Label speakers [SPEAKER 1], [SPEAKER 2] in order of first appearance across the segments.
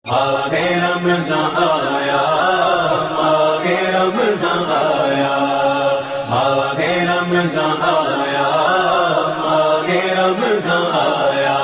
[SPEAKER 1] आगे रमज़ान आया, आगे रमज़ान आया, आगे रमज़ान आया, आगे रमज़ान आया।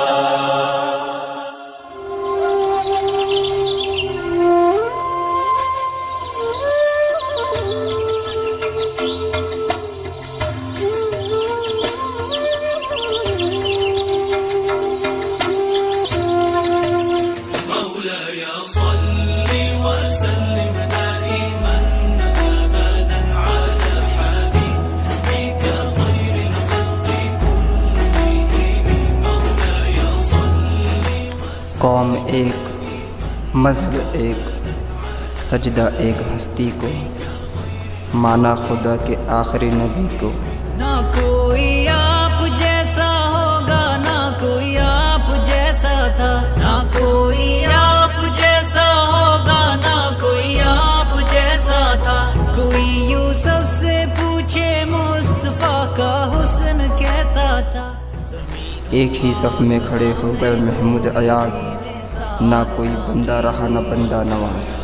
[SPEAKER 2] कौम एक, मज़हब एक, सजदा एक, हस्ती को माना खुदा के आखिरी नबी को।
[SPEAKER 3] ना कोई आप जैसा होगा, ना कोई आप जैसा था, ना कोई आप जैसा होगा, ना कोई आप जैसा था। कोई यूसुफ से पूछे मुस्तफा का हुस्न कैसा था।
[SPEAKER 2] एक ही सफ़ में खड़े हो गए महमूद अयाज, ना कोई बंदा रहा न बंदा नवाज।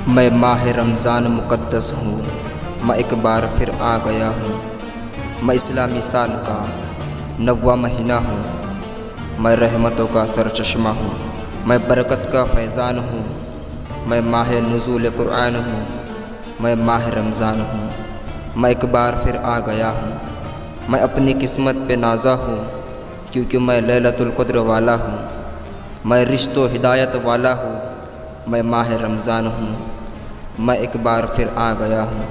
[SPEAKER 2] मैं माह रमज़ान मुक़द्दस हूँ, मैं एक बार फिर आ गया हूँ। मैं इस्लामी साल का 9वां महीना हूँ, मैं रहमतों का सरचश्मा हूँ, मैं बरकत का फैज़ान हूँ, मैं माह नुज़ूल कुरान हूँ, मैं माह रमज़ान हूँ। मैं एक बार फिर आ गया हूँ, मैं अपनी किस्मत पे नाज़ा हूँ, क्योंकि मैं लैलतुल क़द्र वाला हूँ, मैं रिश्तो हिदायत वाला हूँ, मैं माह रमज़ान हूँ। मैं एक बार फिर आ गया हूँ,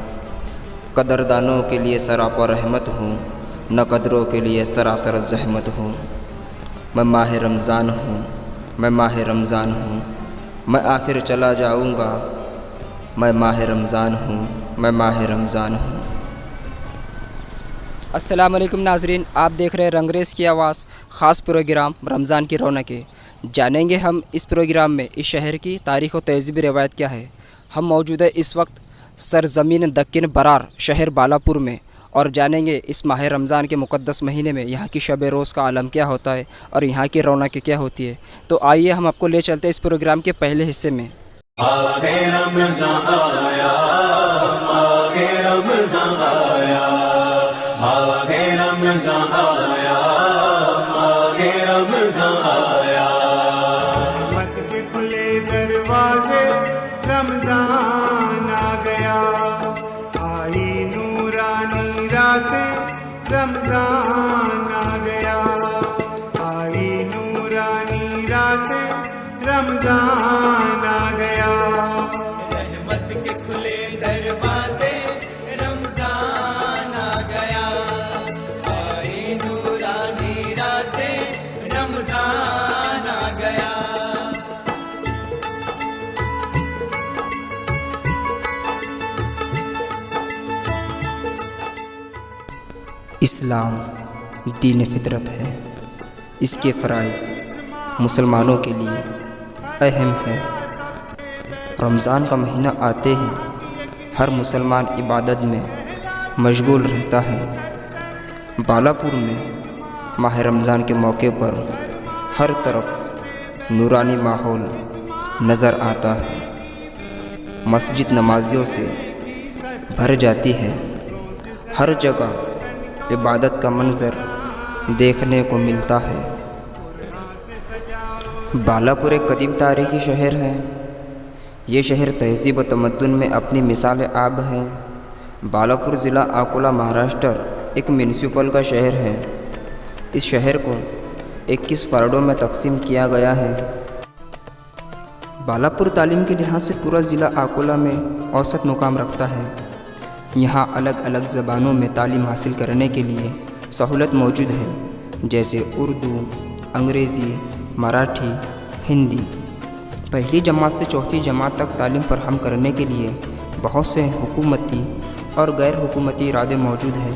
[SPEAKER 2] कदरदानों के लिए सरापा रहमत हूँ, न कदरों के लिए सरासर ज़हमत हूँ। मैं माह रमज़ान हूँ, मैं माह रमज़ान हूँ, मैं आखिर चला जाऊँगा। मैं माह रमज़ान हूँ, मैं माह रमज़ान हूँ। अस्सलाम वालेकुम नाज़रीन, आप देख रहे हैं रंगरेज़ की आवाज़ ख़ास प्रोग्राम रमज़ान की रौनकें। जानेंगे हम इस प्रोग्राम में इस शहर की तारीख़ और तहज़ीबी रवायत क्या है। हम मौजूद है इस वक्त सरज़मीन दक्किन बरार शहर बालापुर में, और जानेंगे इस माह रमज़ान के मुक़द्दस महीने में यहाँ की शब रोज़ का आलम क्या होता है और यहाँ की रौनकें क्या होती है। तो आइए हम आपको ले चलते हैं इस प्रोग्राम के पहले हिस्से में।
[SPEAKER 1] आगे रमज़ान आया, आगे रमज़ान आया, आगे रमज़ान आया, आगे रमज़ान आया।
[SPEAKER 4] मत के खुले दरवाजे रमजान आ गया, आई नूरानी रातें रमजान आ गया, आई नूरानी रातें रमजान आ गया। रहमत के खुले दरवाजे रमजान आ गया, आई नूरानी रातें रमजान आ गया।
[SPEAKER 2] इस्लाम दीन फितरत है, इसके फ़राइज़ मुसलमानों के लिए अहम है। रमज़ान का महीना आते ही हर मुसलमान इबादत में मशगूल रहता है। बालापुर में माह रमज़ान के मौके पर हर तरफ नूरानी माहौल नज़र आता है। मस्जिद नमाजियों से भर जाती है, हर जगह इबादत का मंज़र देखने को मिलता है। बालापुर एक कदीम तारीख़ी शहर है। ये शहर तहज़ीब व तमद्दुन में अपनी मिसाल आब है। बालापुर ज़िला अकोला महाराष्ट्र एक म्यूनिसिपल का शहर है। इस शहर को 21 वार्डों में तकसीम किया गया है। बालापुर तालीम के लिहाज से पूरा ज़िला अकोला में औसत मुकाम रखता है। यहाँ अलग अलग ज़बानों में तालीम हासिल करने के लिए सहूलत मौजूद है, जैसे उर्दू, अंग्रेज़ी, मराठी, हिंदी। पहली जमात से चौथी जमात तक तालीम फराहम करने के लिए बहुत से हुकूमती और गैर हुकूमती इरादे मौजूद हैं।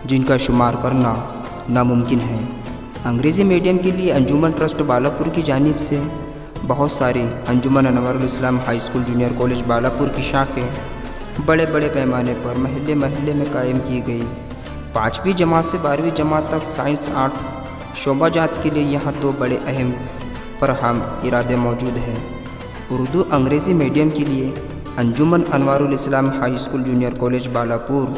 [SPEAKER 2] जिनका शुमार करना नामुमकिन है। अंग्रेज़ी मीडियम के लिए अंजुमन ट्रस्ट बालापुर की जानिब से बहुत सारी Anjuman Anwarul Islam high school junior college Balapur की शाखें बड़े बड़े पैमाने पर महल्ले महल्ले में कायम की गई। 5वीं जमात से 12वीं जमात तक साइंस आर्ट्स शोबाजात के लिए यहाँ 2 बड़े अहम फरहम इरादे मौजूद हैं। उर्दू अंग्रेज़ी मीडियम के लिए Anjuman Anwarul Islam high school junior college Balapur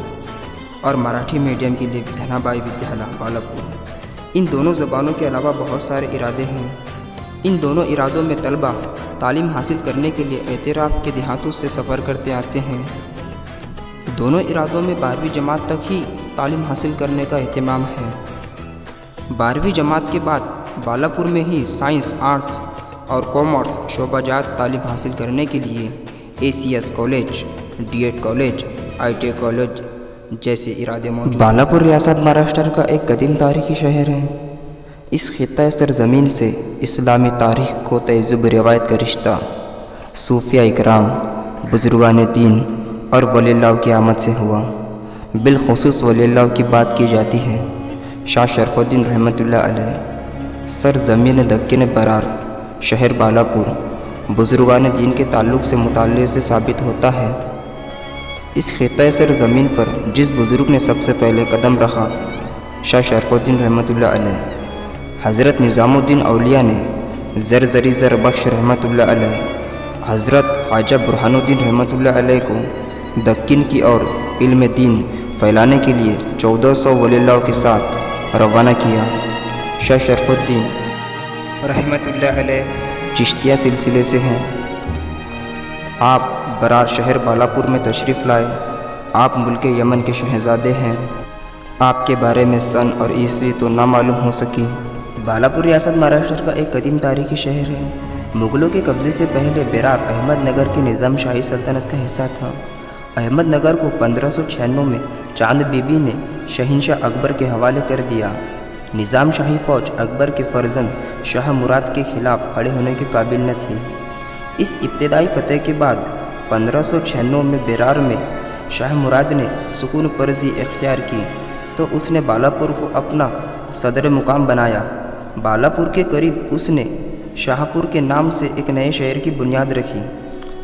[SPEAKER 2] और मराठी मीडियम के लिए विधानाबाई विद्यालय बालापुर। इन दोनों ज़बानों के अलावा बहुत सारे इरादे हैं। इन दोनों इरादों में तलबा तालीम हासिल करने के लिए एतराफ़ के देहातों से सफ़र करते आते हैं। दोनों इरादों में 12वीं जमात तक ही तालीम हासिल करने का एहतमाम है। 12वीं जमात के बाद बालापुर में ही साइंस आर्ट्स और कॉमर्स शोबाजात तालीम हासिल करने के लिए ACS college, D.Ed college, ITI college जैसे इरादे मौजूद। बालापुर रियासत महाराष्ट्र का एक कदीम तारीखी शहर है। इस खित्ता सरज़मीन से इस्लामी तारीख़ को तहज़ुब रिवायत का रिश्ता सूफिया इकराम, बुज़ुर्गान दीन और वलील्लाह की आमद से हुआ। बिलख़ुसूस वलील्लाह की बात की जाती है। शाह शरफ़ुद्दीन रहमतुल्लाह अलैह सरज़मीन दक्किन बरार शहर बालापुर बुज़ुर्गान दीन के ताल्लुक़ से मुताल्लिक़ से साबित होता है। इस खित्ता सरज़मीन पर जिस बुज़ुर्ग ने सबसे पहले कदम रखा, शाह शरफ़ुद्दीन रहमतुल्लाह अलैह, हज़रत निज़ामुद्दीन औलिया ने ज़र बख्श रहमतुल्लाह अलैह, हज़रत ख्वाजा बुरहानुद्दीन रहमतुल्लाह अलैह को दक्किन की और इल्म दीन फैलाने के लिए 1400 वलील्लाह के साथ रवाना किया। शाह शरफ़ुद्दीन रहमतुल्लाह अलैह चिश्तिया सिलसिले से हैं। आप बरार शहर बालापुर में तशरीफ़ लाए। आप मुल्क यमन के शहज़ादे हैं। आपके बारे में सन और ईस्वी तो ना मालूम हो सकी। बालापुर रियासत महाराष्ट्र का एक कदीम तारीखी शहर है। मुग़लों के कब्ज़े से पहले बेरार अहमदनगर की निज़ाम शाही सल्तनत का हिस्सा था। अहमदनगर को 1596 में चांद बीबी ने शहंशाह अकबर के हवाले कर दिया। निज़ाम शाही फ़ौज अकबर के फ़र्जंद शाह मुराद के ख़िलाफ़ खड़े होने के काबिल न थी। इस इब्तदाई फ़तह के बाद 1596 में बेरार में शाह मुराद ने सुकून परज़ी इख्तियार की तो उसने बालापुर को अपना सदर मुकाम बनाया। बालापुर के करीब उसने शाहपुर के नाम से एक नए शहर की बुनियाद रखी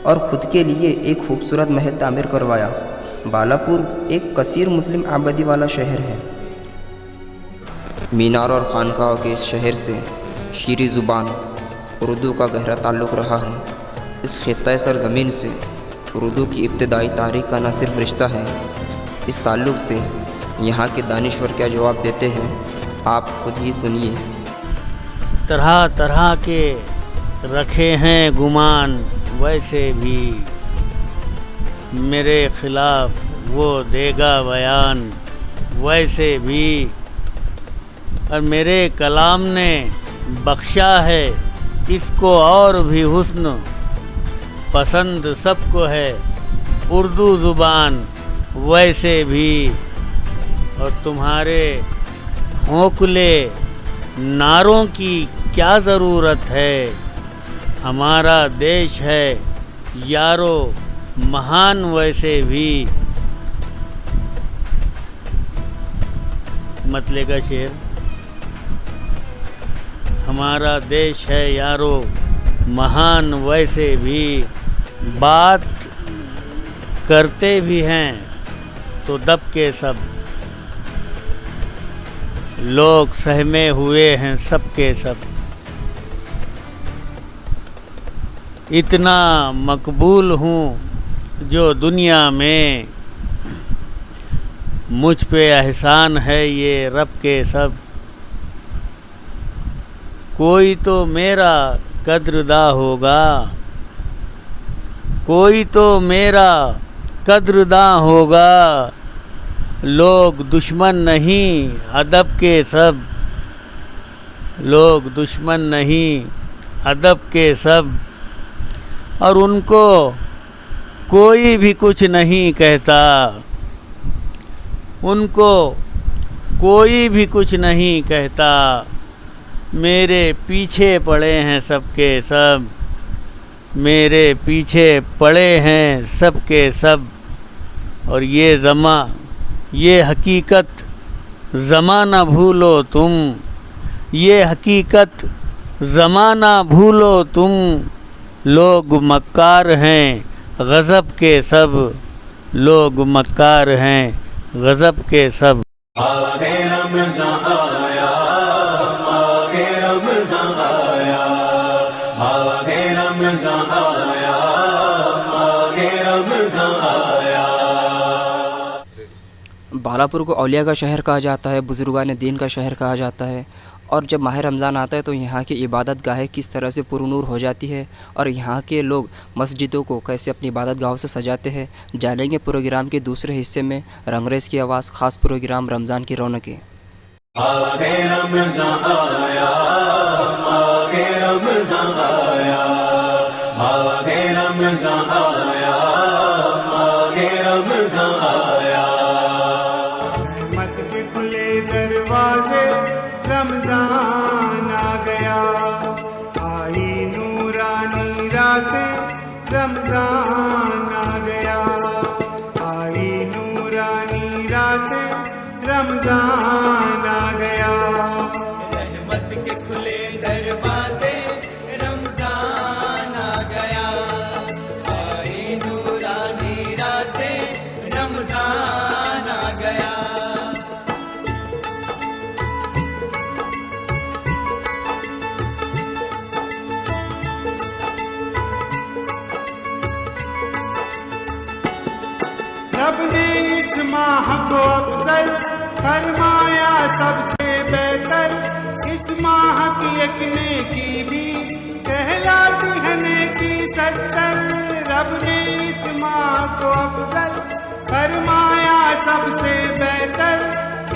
[SPEAKER 2] और ख़ुद के लिए एक खूबसूरत महल तामीर करवाया। बालापुर एक कसीर मुस्लिम आबादी वाला शहर है। मीनार और खानकाहों के इस शहर से शीरी ज़ुबान उर्दू का गहरा ताल्लुक़ रहा है। इस खित्ता सरज़मीन से उर्दू की इब्तदाई तारीख़ का न सिर्फ रिश्ता है, इस ताल्लुक़ से यहाँ के दानिश्वर क्या जवाब देते हैं, आप खुद ही सुनिए।
[SPEAKER 5] तरह तरह के रखे हैं गुमान, वैसे भी मेरे ख़िलाफ़ वो देगा बयान, वैसे भी और मेरे कलाम ने बख्शा है इसको और भी हुस्न, पसंद सबको है उर्दू ज़ुबान वैसे भी। और तुम्हारे होंकले नारों की क्या ज़रूरत है, हमारा देश है यारो महान वैसे भी। मतले का शेर, हमारा देश है यारो महान वैसे भी। बात करते भी हैं तो दब के सब, लोग सहमे हुए हैं सबके सब। इतना मकबूल हूँ जो दुनिया में, मुझ पे एहसान है ये रब के सब। कोई तो मेरा कद्रदा होगा, कोई तो मेरा कद्रदा होगा, लोग दुश्मन नहीं अदब के सब, लोग दुश्मन नहीं अदब के सब। और उनको कोई भी कुछ नहीं कहता, उनको कोई भी कुछ नहीं कहता। मेरे पीछे पड़े हैं सबके सब, मेरे पीछे पड़े हैं सबके सब। और ये ज़मा, ये हकीकत ज़माना भूलो तुम, ये हकीकत ज़माना भूलो तुम। लोग मक्कार हैं गज़ब के सब, लोग मक्कार हैं गज़ब के सब।
[SPEAKER 1] आगे रमज़ान आया, आगे रमज़ान आया, आगे रमज़ान आया, आगे रमज़ान आया।
[SPEAKER 2] बालापुर को औलिया का शहर कहा जाता है, बुजुर्गान दीन का शहर कहा जाता है। और जब माह रमज़ान आता है तो यहाँ की इबादत गाहें किस तरह से पुरनूर हो जाती है और यहाँ के लोग मस्जिदों को कैसे अपनी इबादत गाहों से सजाते हैं, जानेंगे प्रोग्राम के दूसरे हिस्से में। रंगरेज की आवाज़ ख़ास प्रोग्राम रमज़ान की रौनकें।
[SPEAKER 1] आगे रमज़ान आया, आगे रमज़ान आया, आगे रमज़ान आया, आगे रमज़ान आया।
[SPEAKER 4] रहमत के खुले दरवाजे रमजान आ गया, आई नूरानी रातें रमजान आ गया, आई नूरानी रातें रमजान आ गया। रहमत के खुले दरवाजे रमजान आ गया, आई नूरानी रातें रमजान आ गया। रब ने इस माह को अफजल फरमाया सबसे बेहतर, इस माह की एक नेकी भी कहलाती है नेकी 70। रब ने इस माह को अफजल फरमाया सबसे बेहतर,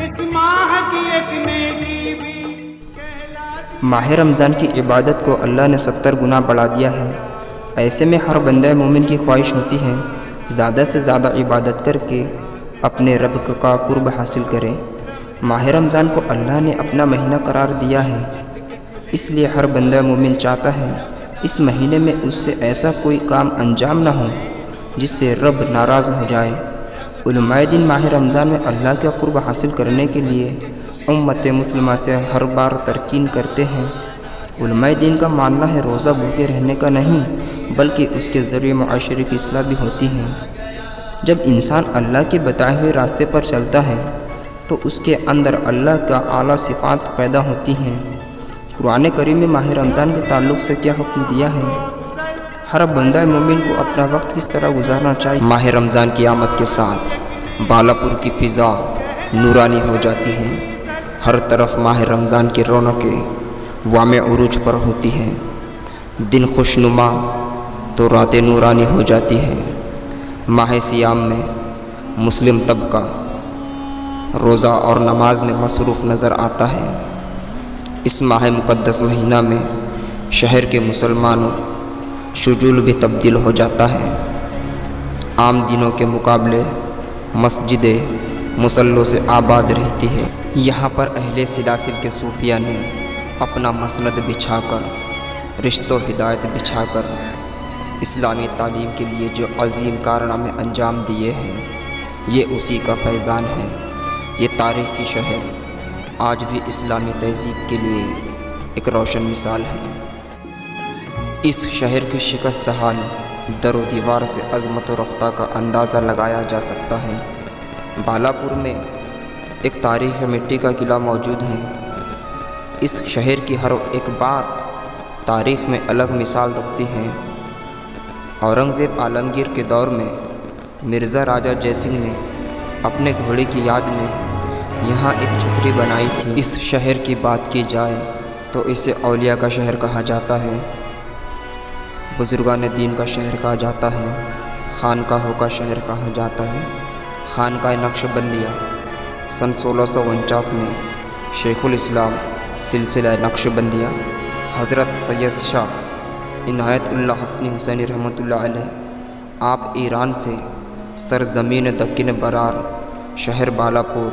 [SPEAKER 4] इस माह की एक नेकी भी कहलाती।
[SPEAKER 2] माह रमज़ान की इबादत को अल्लाह ने 70 गुना बढ़ा दिया है। ऐसे में हर बंदे मोमिन की ख्वाहिश होती है ज़्यादा से ज़्यादा इबादत करके अपने रब का कुर्ब हासिल करें। माह रमज़ान को अल्लाह ने अपना महीना करार दिया है, इसलिए हर बंदा मोमिन चाहता है इस महीने में उससे ऐसा कोई काम अंजाम ना हो जिससे रब नाराज़ हो जाए। उलमाए दिन माह रमज़ान में अल्लाह का कुर्ब हासिल करने के लिए उम्मत मुस्लिमा से हर बार तरकीन करते हैं। उलमाए दिन का मानना है रोज़ा भूखे रहने का नहीं, बल्कि उसके ज़रिए मुआशरे की इस्लाह भी होती है। जब इंसान अल्लाह के बताए हुए रास्ते पर चलता है तो उसके अंदर अल्लाह का आला सिफ़ात पैदा होती हैं। कुरान करीम में माह रमज़ान के ताल्लुक़ से क्या हुक्म दिया है, हर बंदा मोमिन को अपना वक्त किस तरह गुजारना चाहिए। माह रमज़ान की आमद के साथ बालापुर की फ़िज़ा नूरानी हो जाती है। हर तरफ माह रमज़ान की रौनकें वामे उरूज पर होती हैं। दिन खुशनुमा तो रातें नूरानी हो जाती हैं। माह सियाम में मुस्लिम तबका रोज़ा और नमाज में मसरूफ़ नज़र आता है। इस माह मुक़द्दस महीना में शहर के मुसलमानों शुजूल भी तब्दील हो जाता है। आम दिनों के मुकाबले मस्जिदें मुसल्लों से आबाद रहती है। यहाँ पर अहले सिलासिल के सूफिया ने अपना मसनद बिछाकर, रिश्तों हिदायत बिछाकर इस्लामी तालीम के लिए जो अजीम कारनामे अंजाम दिए हैं, ये उसी का फैज़ान है। ये तारीख़ी शहर आज भी इस्लामी तहज़ीब के लिए एक रोशन मिसाल है। इस शहर की शिकस्त हाल दर व दीवार से अज़मत व रफ्ता का अंदाज़ा लगाया जा सकता है। बालापुर में एक तारीख़ मिट्टी का किला मौजूद है। इस शहर की हर एक बात तारीख़ में अलग मिसाल रखती है। औरंगज़ेब आलमगीर के दौर में मिर्ज़ा राजा जयसिंह ने अपने घोड़े की याद में यहाँ एक छतरी बनाई थी। इस शहर की बात की जाए तो इसे औलिया का शहर कहा जाता है, बुजुर्गान दीन का शहर कहा जाता है, खानकाहों का शहर कहा जाता है। खानकाह नक्शबंदिया सन 1649 में शेखुल इस्लाम सिलसिला नक्शबंदिया हज़रत सैयद शाह इनायतुल्लाह हसनी हुसैनी रहमतुल्लाह अलैह आप ईरान से सरज़मीन दक्किन बरार शहर बालापुर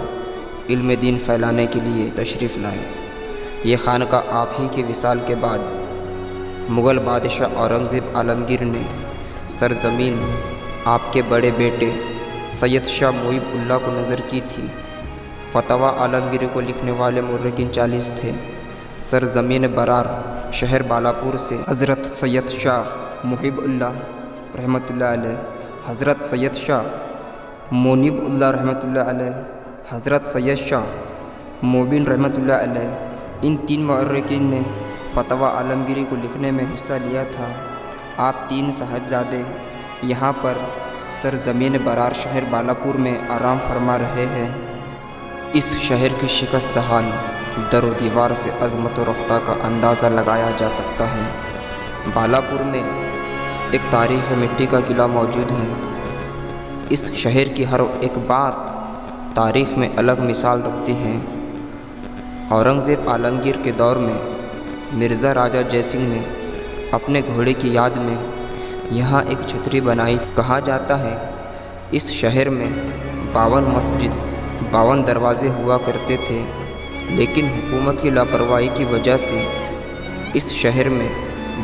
[SPEAKER 2] इल्म दीन फैलाने के लिए तशरीफ़ लाए। ये खानकाह आप ही के विसाल के बाद मुग़ल बादशाह औरंगज़ेब आलमगीर ने सरज़मीन आपके बड़े बेटे सैयद शाह मुईब उल्लाह को नज़र की थी। फतवा आलमगीरी को लिखने वाले मुर्रकिन 40 थे। सरजमीन बरार शहर बालापुर से हज़रत सैयद शाह मुहिबुल्लाह रहमतुल्लाह अलैह, हज़रत सैयद शाह मोनिबुल्लाह रहमतुल्लाह अलैह, हज़रत सैयद शाह मोबिन रहमतुल्लाह अलैह, इन 3 मुर्रकिन ने फतवा आलमगीरी को लिखने में हिस्सा लिया था। आप 3 साहिबजादे यहाँ पर सरजमीन बरार शहर बालापुर में आराम फरमा रहे हैं। इस शहर की शिकस्त हाल दरो दीवार से अज़मत व रफ्ता का अंदाज़ा लगाया जा सकता है। बालापुर में एक तारीख़ मिट्टी का किला मौजूद है। इस शहर की हर एक बात तारीख़ में अलग मिसाल रखती है। औरंगज़ेब आलमगीर के दौर में मिर्ज़ा राजा जयसिंह ने अपने घोड़े की याद में यहाँ एक छतरी बनाई। कहा जाता है इस शहर में 52 मस्जिद 52 दरवाज़े हुआ करते थे, लेकिन हुकूमत की लापरवाही की वजह से इस शहर में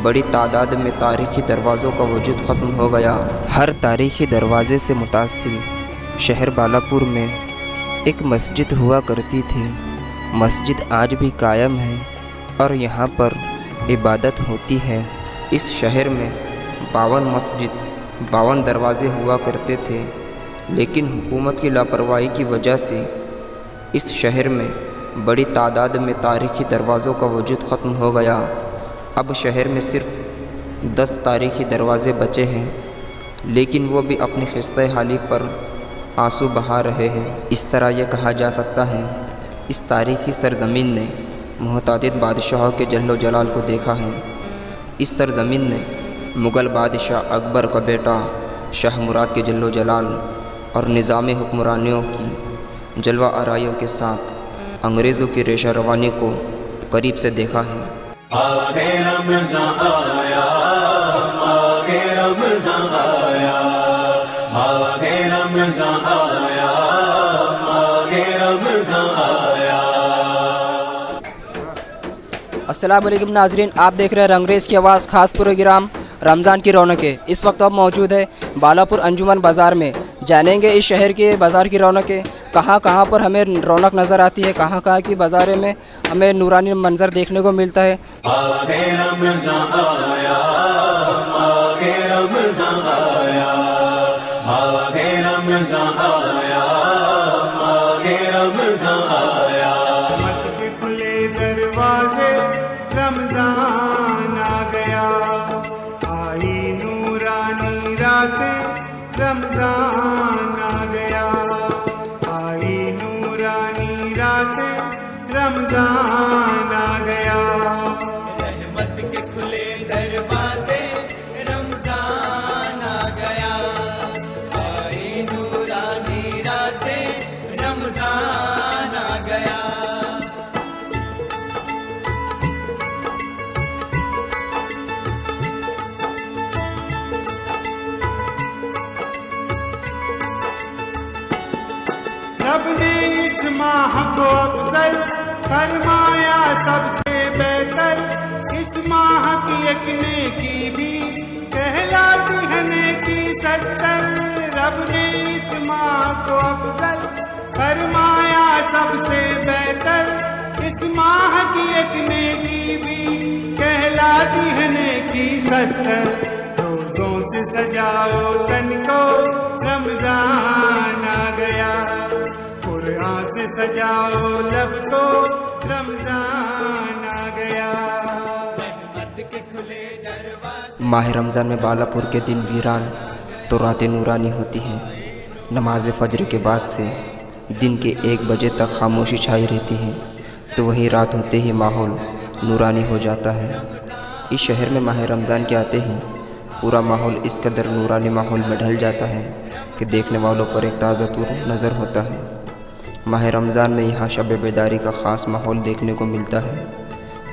[SPEAKER 2] बड़ी तादाद में तारीख़ी दरवाज़ों का वजूद ख़त्म हो गया। हर तारीख़ी दरवाज़े से मुतासिल शहर बालापुर में एक मस्जिद हुआ करती थी। मस्जिद आज भी कायम है और यहाँ पर इबादत होती है। इस शहर में 52 मस्जिद 52 दरवाज़े हुआ करते थे, लेकिन हुकूमत की लापरवाही की वजह से इस शहर में बड़ी तादाद में तारीख़ी दरवाज़ों का वजूद ख़त्म हो गया। अब शहर में सिर्फ 10 तारीख़ी दरवाज़े बचे हैं, लेकिन वो भी अपनी खिस्ते हाली पर आंसू बहा रहे हैं। इस तरह यह कहा जा सकता है इस तारीख़ी सरज़मीन ने मुतअद्दिद बादशाहों के जल्लो जलाल को देखा है। इस सरज़मीन ने मुग़ल बादशाह अकबर का बेटा शाह मुराद के जल्लो जलाल और निज़ाम हुक्मरानियों की जलवा आराइयों के साथ अंग्रेज़ों की रेशा रवानी को करीब से देखा है।
[SPEAKER 1] आगे रमज़ान आया, आगे रमज़ान आया, आगे रमज़ान आया, आगे रमज़ान आया।
[SPEAKER 6] अस्सलाम वालेकुम नाज़रीन, आप देख रहे हैं रंगरेज़ की आवाज़ ख़ास प्रोग्राम रमज़ान की रौनकें। इस वक्त अब मौजूद है बालापुर अंजुमन बाज़ार में। जानेंगे इस शहर के बाज़ार की रौनकें, कहाँ कहाँ पर हमें रौनक नज़र आती है, कहाँ कहाँ की बाज़ार में हमें नूरानी मंज़र देखने को मिलता है।
[SPEAKER 1] आगे रमज़ान आया, आगे रमज़ान आया, आगे रमज़ान आया, आगे रमज़ान आया।
[SPEAKER 4] मत के खुले दरवाजे रमजान आ गया, आई नूरानी रातें रमजान आ गया, आई नूरानी रातें रमजान आ गया। रहमत के खुले दरवाजे रमजान आ गया, आई नूरानी रातें रमजान आ गया। रब ने इस माह को अफजल फरमाया सबसे बेहतर, इस माह की एक नेकी भी कहलाती है नेकी 70। रब ने इस माह को अफजल फरमाया सबसे बेहतर, इस माह की एक नेकी भी कहलाती है नेकी 70। रोज़ों से सजाओ तन को रमजान आ गया, कुरान से सजाओ लब को रमजान आ गया। रहमत के खुले दरवाजे।
[SPEAKER 2] माह रमज़ान में बालापुर के दिन वीरान तो रातें नूरानी होती हैं। नमाज फ़जर के बाद से दिन के 1 बजे तक खामोशी छाई रहती है, तो वहीं रात होते ही माहौल नूरानी हो जाता है। इस शहर में माह रमज़ान के आते ही पूरा माहौल इस कदर नूरानी माहौल में ढल जाता है कि देखने वालों पर एक ताज़ा तूर नज़र होता है। माह रमज़ान में यहाँ शब बेदारी का ख़ास माहौल देखने को मिलता है।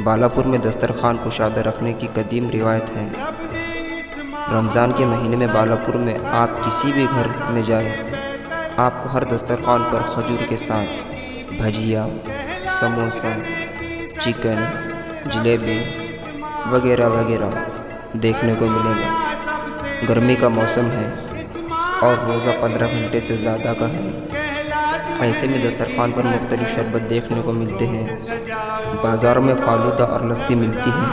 [SPEAKER 2] बालापुर में दस्तरखान कुशादा रखने की कदीम रिवायत है। रमज़ान के महीने में बालापुर में आप किसी भी घर में जाएं, आपको हर दस्तरखान पर खजूर के साथ भजिया, समोसा, चिकन, जलेबी वगैरह वगैरह देखने को मिलेगा। गर्मी का मौसम है और रोज़ा 15 घंटे से ज़्यादा का है। ऐसे में दस्तरखान पर मुख्तलिफ शरबत देखने को मिलते हैं। बाज़ारों में फालूदा और लस्सी मिलती है।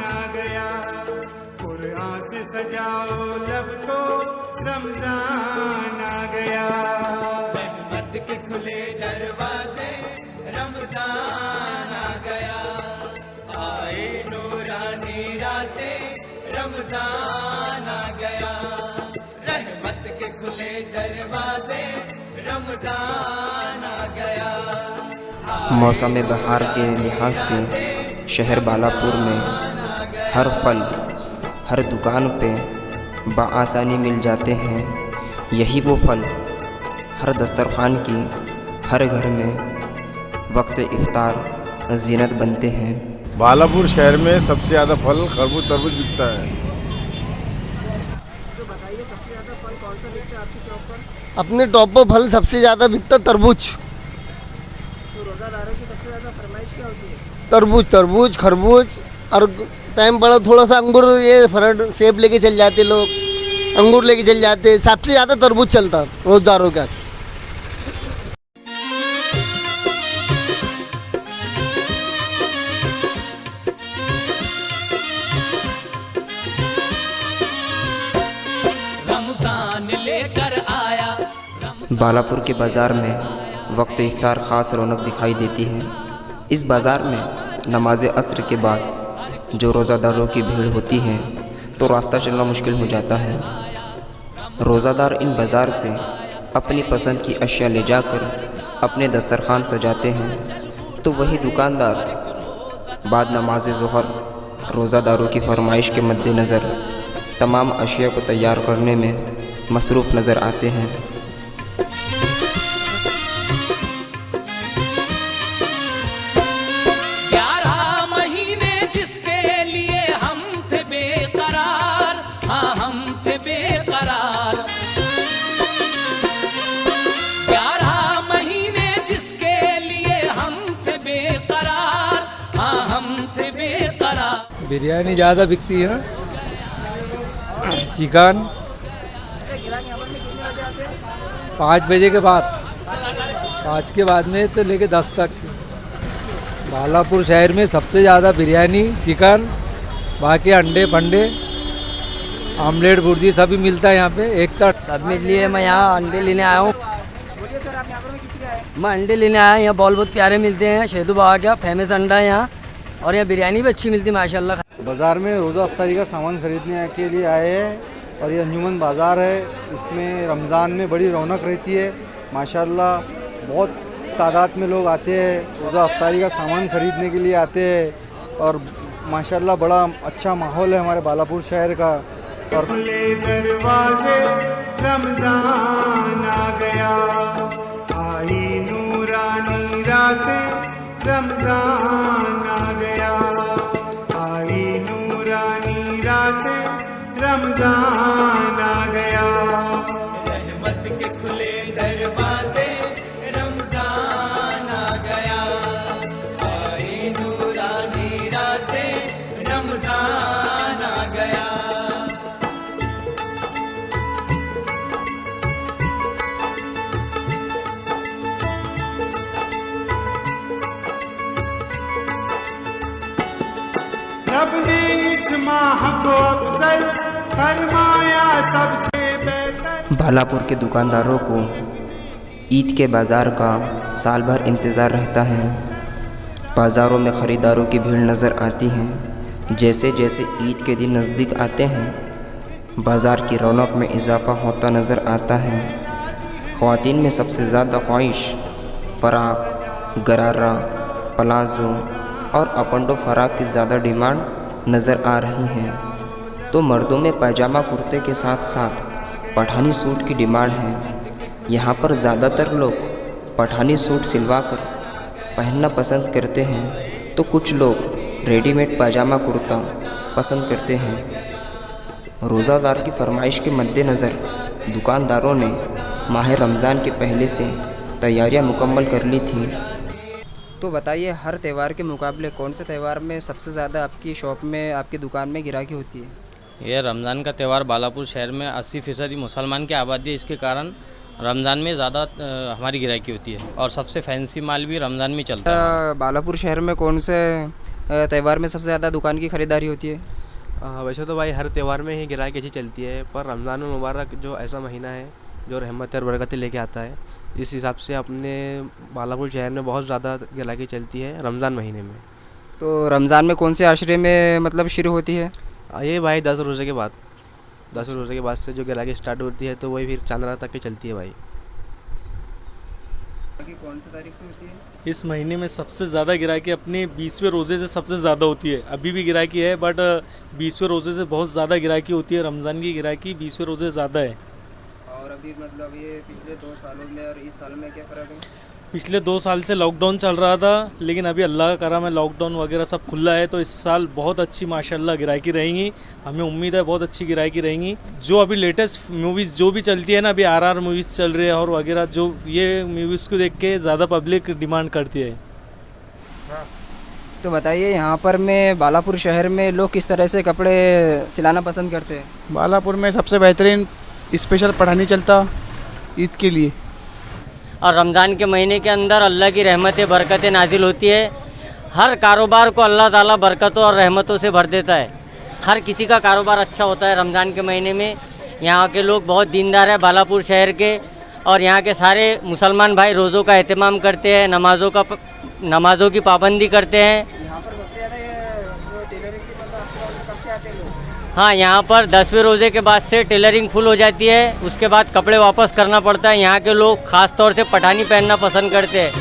[SPEAKER 4] आ गया कुरान से सजाओ लब को रमजान आ गया। रहमत के खुले दरवाजे रमजान आ गया। आए नूरानी रातें रमजान आ गया। रहमत के खुले दरवाजे रमजान आ गया।
[SPEAKER 2] मौसम बहार के लिहाज से शहर बालापुर में हर फल हर दुकान पे बआसानी मिल जाते हैं। यही वो फल हर दस्तरखान की हर घर में वक्त इफ्तार ज़ीनत बनते हैं।
[SPEAKER 7] बालापुर शहर में सबसे ज़्यादा फल खरबूज तरबूज बिकता है।
[SPEAKER 8] अपने टॉप पर फल सबसे ज़्यादा बिकता तरबूज। तरबूज खरबूज और टाइम पड़ा थोड़ा सा अंगूर, ये फरट सेब लेके चल जाते लोग, अंगूर लेके चल जाते। सबसे ज़्यादा तरबूज चलता रोजदारों का।
[SPEAKER 3] रमजान लेकर आया।
[SPEAKER 2] बालापुर के बाज़ार में वक्त इफ्तार ख़ास रौनक दिखाई देती है। इस बाज़ार में नमाज असर के बाद जो रोज़ादारों की भीड़ होती है तो रास्ता चलना मुश्किल हो जाता है। रोज़ादार इन बाज़ार से अपनी पसंद की अशिया ले जाकर अपने दस्तरखान सजाते हैं, तो वही दुकानदार बाद नमाज ज़ोहर रोज़ादारों की फरमाइश के मद्देनज़र तमाम अशिया को तैयार करने में मसरूफ़ नज़र आते हैं।
[SPEAKER 3] 11 महीने जिसके लिए हम थे बेकरार, हाँ हम थे बेकरार। 11 महीने जिसके लिए हम थे बेकरार, हाँ हम थे बेकरार।
[SPEAKER 9] बिरयानी ज़्यादा बिकती है, चिकन 5 बजे के बाद, 5 के बाद में तो लेके 10 तक। बालापुर शहर में सबसे ज़्यादा बिरयानी चिकन, बाकी अंडे फंडे आमलेट भुर्जी सभी मिलता है यहाँ पे एक तक।
[SPEAKER 8] सब मिल लिए। मैं यहाँ अंडे लेने आया हूँ। मैं अंडे लेने आया। यहाँ बॉल बहुत प्यारे मिलते हैं। शहीदू बाबा का फेमस अंडा है यहाँ, और यहाँ बिरयानी भी अच्छी मिलती है माशाल्लाह।
[SPEAKER 10] बाज़ार में रोज़ा अफ्तारी का सामान ख़रीदने के लिए आए हैं और ये अंजुमन बाज़ार है। इसमें रमज़ान में बड़ी रौनक रहती है माशाल्लाह। बहुत तादाद में लोग आते हैं, रोज़ा अफ्तारी का सामान ख़रीदने के लिए आते हैं और माशाल्लाह बड़ा अच्छा माहौल है हमारे बालापुर शहर का। और
[SPEAKER 4] खुले दरवाजे रमजान आ गया। आई नूरानी रातें रमजान आ गया। आई नूरानी रातें रमजान आ गया। रहमत के खुले दरवाजे रमजान आ गया। आई नूरानी रातें रमजान आ गया। रब ने इस माह को अफजल फरमाया सबसे बेहतर।
[SPEAKER 2] बालापुर के दुकानदारों को ईद के बाज़ार का साल भर इंतज़ार रहता है। बाज़ारों में ख़रीदारों की भीड़ नज़र आती है। जैसे जैसे ईद के दिन नज़दीक आते हैं, बाज़ार की रौनक में इजाफ़ा होता नज़र आता है। ख़वातीन में सबसे ज़्यादा ख्वाहिश फ़राक, गरारा, प्लाज़ो और अपंडो फ़राक की ज़्यादा डिमांड नज़र आ रही है, तो मर्दों में पैजामा कुर्ते के साथ साथ पठानी सूट की डिमांड है। यहाँ पर ज़्यादातर लोग पठानी सूट सिलवाकर पहनना पसंद करते हैं, तो कुछ लोग रेडीमेड पैजामा कुर्ता पसंद करते हैं। रोज़ादार की फरमाइश के मद्देनज़र दुकानदारों ने माह रमज़ान के पहले से तैयारियां मुकम्मल कर ली थी। तो बताइए, हर त्यौहार के मुकाबले कौन से त्यौहार में सबसे ज़्यादा आपकी शॉप में, आपकी दुकान में गिराकी होती है?
[SPEAKER 11] यह रमज़ान का त्यौहार बालापुर शहर में 80% मुसलमान की आबादी है। इसके कारण रमज़ान में ज़्यादा हमारी गिराकी होती है और सबसे फैंसी माल भी रमज़ान में चलता है।
[SPEAKER 6] बालापुर शहर में कौन से त्यौहार में सबसे ज़्यादा दुकान की ख़रीदारी होती है?
[SPEAKER 12] वैसे तो भाई हर त्यौहार में ही गिराकी अच्छी चलती है, पर रमज़ान मुबारक जो ऐसा महीना है जो रहमत और बरकतें लेके आता है, इस हिसाब से अपने बालापुर शहर में बहुत ज़्यादा गिराकी चलती है रमज़ान महीने में।
[SPEAKER 6] तो रमज़ान में कौन से आशरे में मतलब शुरू होती है?
[SPEAKER 12] ये भाई 10 रोज़े के बाद, 10 रोज़े के बाद से जो गिराकी स्टार्ट होती है तो वही फिर चांद रात तक की चलती है भाई।
[SPEAKER 6] कौन सी तारीख से होती है?
[SPEAKER 13] इस महीने में सबसे ज़्यादा गिराकी अपने 20वें रोज़े से सबसे ज़्यादा होती है। अभी भी गिराकी है बट 20वें रोज़े से बहुत ज़्यादा गिराकी होती है। रमज़ान की गिराकी 20वें रोज़े ज़्यादा है।
[SPEAKER 6] और अभी मतलब ये पिछले 2 सालों में और इस साल में क्या फ़र्क है?
[SPEAKER 13] पिछले 2 साल से लॉकडाउन चल रहा था, लेकिन अभी अल्लाह का करम है लॉकडाउन वगैरह सब खुला है, तो इस साल बहुत अच्छी माशाल्लाह गिराकी रहेंगी। हमें उम्मीद है बहुत अच्छी गिराकी रहेंगी। जो अभी लेटेस्ट मूवीज़ जो भी चलती है ना, अभी RR मूवीज़ चल रही है और वगैरह, जो ये मूवीज़ को देख के ज़्यादा पब्लिक डिमांड करती है।
[SPEAKER 6] तो बताइए यहाँ पर में बालापुर शहर में लोग किस तरह से कपड़े सिलाना पसंद करते हैं?
[SPEAKER 14] बालापुर में सबसे बेहतरीन स्पेशल पढ़ानी चलता ईद के लिए,
[SPEAKER 15] और रमज़ान के महीने के अंदर अल्लाह की रहमतें बरकतें नाजिल होती है। हर कारोबार को अल्लाह ताला बरकतों और रहमतों से भर देता है। हर किसी का कारोबार अच्छा होता है रमज़ान के महीने में। यहाँ के लोग बहुत दीनदार हैं बालापुर शहर के, और यहाँ के सारे मुसलमान भाई रोज़ों का एहतमाम करते हैं, नमाज़ों की पाबंदी करते हैं।
[SPEAKER 6] यहाँ पर सबसे ज़्यादा टेलरिंग की कब से आते हैं लोग?
[SPEAKER 15] हाँ, यहाँ पर 10वें रोज़े के बाद से टेलरिंग फुल हो जाती है, उसके बाद कपड़े वापस करना पड़ता है। यहाँ के लोग ख़ास तौर से पठानी पहनना पसंद करते हैं।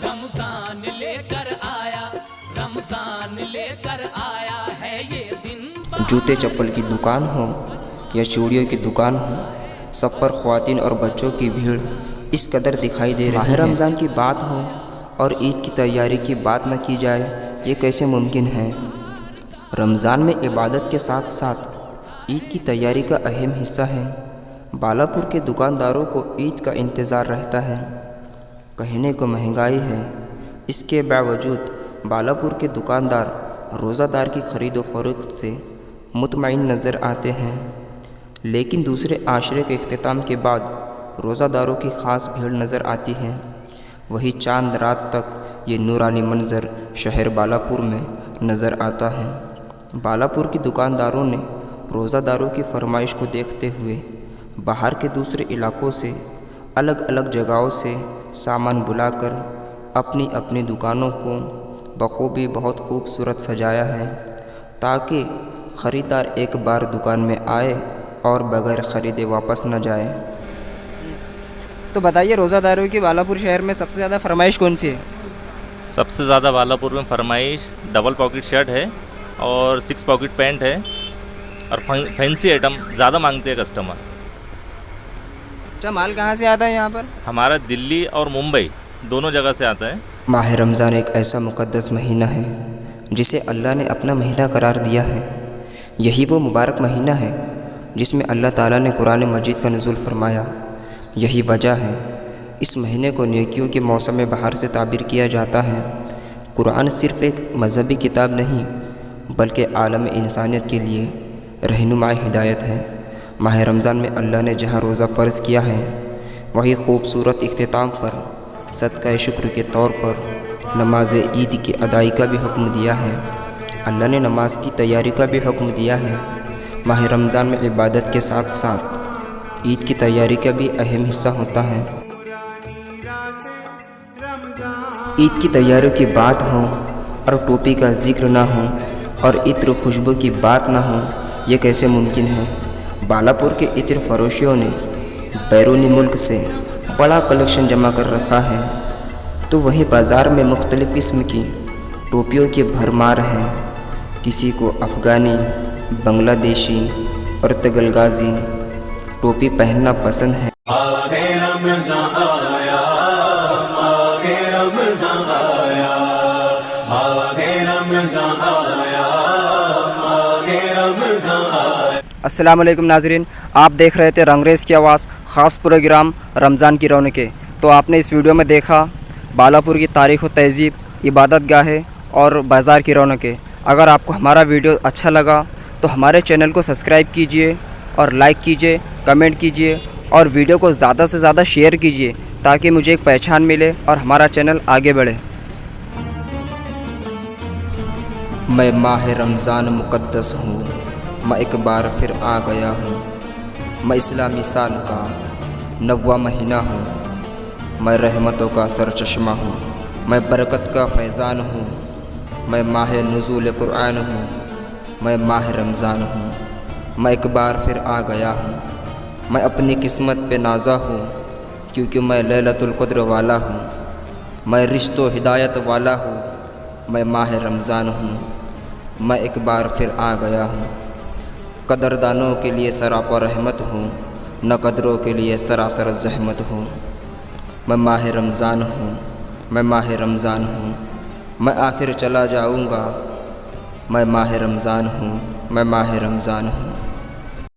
[SPEAKER 3] रमज़ान लेकर आया है ये दिन।
[SPEAKER 2] जूते चप्पल की दुकान हो या चूड़ियों की दुकान हो, सब पर ख्वातीन और बच्चों की भीड़ इस कदर दिखाई दे रही है। रमज़ान की बात हो और ईद की तैयारी की बात न की जाए, ये कैसे मुमकिन है? रमज़ान में इबादत के साथ साथ ईद की तैयारी का अहम हिस्सा है। बालापुर के दुकानदारों को ईद का इंतज़ार रहता है। कहने को महंगाई है, इसके बावजूद बालापुर के दुकानदार रोज़ादार की ख़रीदो फरोख्त से मुतमईन नज़र आते हैं। लेकिन दूसरे आशरे के इख्तिताम के बाद रोज़ादारों की ख़ास भीड़ नज़र आती है। वही चांद रात तक ये नूरानी मंज़र शहर बालापुर में नज़र आता है। बालापुर के दुकानदारों ने रोज़ादारों की फरमाइश को देखते हुए बाहर के दूसरे इलाकों से अलग अलग जगहों से सामान बुलाकर अपनी अपनी दुकानों को बखूबी बहुत खूबसूरत सजाया है, ताकि ख़रीदार एक बार दुकान में आए और बगैर ख़रीदे वापस न जाए।
[SPEAKER 6] तो बताइए रोज़ादारों की बालापुर शहर में सबसे ज़्यादा फरमाइश कौन सी है?
[SPEAKER 16] सबसे ज़्यादा बालापुर में फरमाइश डबल पॉकेट शर्ट है और 6 पॉकेट पैंट है, और फैंसी आइटम ज़्यादा मांगते हैं कस्टमर।
[SPEAKER 6] अच्छा, माल कहाँ से आता है यहाँ पर?
[SPEAKER 16] हमारा दिल्ली और मुंबई दोनों जगह से आता है।
[SPEAKER 2] माह रमज़ान एक ऐसा मुक़द्दस महीना है जिसे अल्लाह ने अपना महीना करार दिया है। यही वो मुबारक महीना है जिसमें अल्लाह ताला ने कुरान मजीद का नुज़ूल फरमाया। यही वजह है इस महीने को नेकियों के मौसम बहार से ताबीर किया जाता है। कुरान सिर्फ़ एक मजहबी किताब नहीं बल्कि आलम इंसानियत के लिए रहनुमा हिदायत है। माह रमज़ान में अल्लाह ने जहाँ रोज़ा फ़र्ज़ किया है, वही खूबसूरत इख्तिताम पर सदका शुक्र के तौर पर नमाज ईद की अदाई का भी हुक्म दिया है। अल्लाह ने नमाज की तैयारी का भी हुक्म दिया है। माह रमज़ान में इबादत के साथ साथ ईद की तैयारी का भी अहम हिस्सा होता है। ईद की तैयारियों की बात हो और टोपी का जिक्र ना हो और इत्र खुशबू की बात ना हो, ये कैसे मुमकिन है? बालापुर के इत्र फरोशियों ने बैरूनी मुल्क से बड़ा कलेक्शन जमा कर रखा है, तो वहीं बाज़ार में मुख्तलिफ़ किस्म की टोपियों की भरमार है। किसी को अफ़गानी, बांग्लादेशी और तगलगाजी टोपी पहनना पसंद है।
[SPEAKER 1] आगे रमज़ान आया, आगे रमज़ान आया, आगे रमज़ान आया, आगे रमज़ान आया।
[SPEAKER 6] अस्सलाम वालेकुम नाज़रीन, आप देख रहे थे रंगरेज़ की आवाज़ ख़ास प्रोग्राम रमज़ान की रौनकें। तो आपने इस वीडियो में देखा बालापुर की तारीख़ व तहज़ीब, इबादत गाहें और बाज़ार की रौनकें। अगर आपको हमारा वीडियो अच्छा लगा तो हमारे चैनल को सब्सक्राइब कीजिए और लाइक कीजिए, कमेंट कीजिए और वीडियो को ज़्यादा से ज़्यादा शेयर कीजिए ताकि मुझे एक पहचान मिले और हमारा चैनल आगे बढ़े।
[SPEAKER 2] मैं माह रमज़ान मुक़द्दस हूँ, मैं एक बार फिर आ गया हूँ। मैं इस्लामी साल का 9वां महीना हूँ। मैं रहमतों का सरचश्मा हूँ, मैं बरकत का फैज़ान हूँ। मैं माह नुज़ूल कुरान हूँ, मैं माह रमज़ान हूँ। मैं एक बार फिर आ गया हूँ। मैं अपनी किस्मत पे नाज़ा हूँ क्योंकि मैं लैलतुल क़द्र वाला हूँ। मैं रिश्तो हिदायत वाला हूँ, मैं माह रमज़ान हूँ। मैं एक बार फिर आ गया हूँ। कदरदानों के लिए सरापा रहमत हूँ, न कदरों के लिए सरासर ज़हमत हूँ। मैं माह रमज़ान हूँ, मैं माह रमज़ान हूँ। मैं आखिर चला जाऊँगा, मैं माह रमज़ान हूँ, मैं माह रमज़ान हूँ।